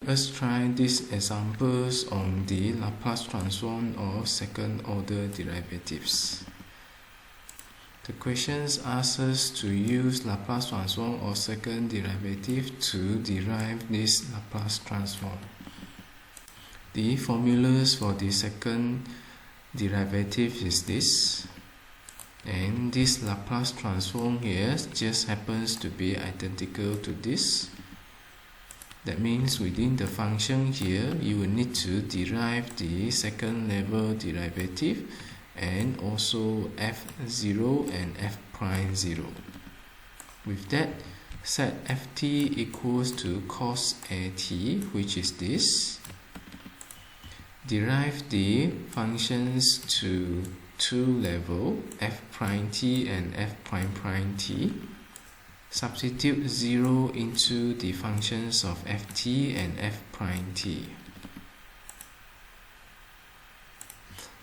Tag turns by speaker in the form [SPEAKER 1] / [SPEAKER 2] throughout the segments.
[SPEAKER 1] Let's try these examples on the Laplace transform of second order derivatives. The questions ask us to use Laplace transform of second derivative to derive this Laplace transform. The formulas for the second derivative is this, and this Laplace transform here just happens to be identical to this. That means within the function here, you will need to derive the second level derivative and also f0 and f prime 0. With that, set ft equals to cos at, which is this. Derive the functions to two level, f prime t and f prime prime t. Substitute 0 into the functions of ft and f prime t.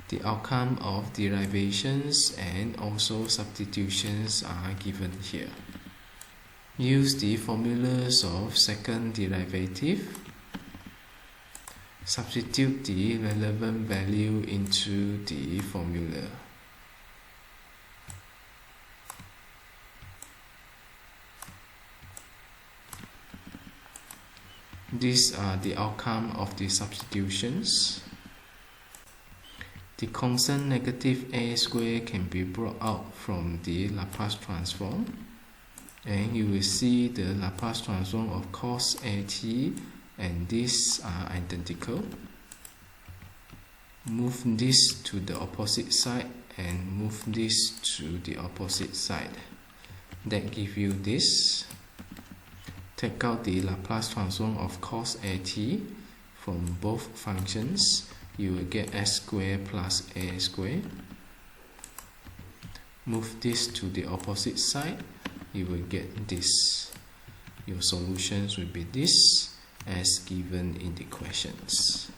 [SPEAKER 1] The outcome of derivations and also substitutions are given here. Use the formulas of second derivative. Substitute the relevant value into the formula. These are the outcome of the substitutions. The constant negative a squared can be brought out from the Laplace transform, and you will see the Laplace transform of cos at, and these are identical. Move this to the opposite side and move this to the opposite side. That gives you this. Take out the Laplace transform of cos at from both functions. You will get s squared plus a squared. Move this to the opposite side. You will get this. Your solutions will be this as given in the questions.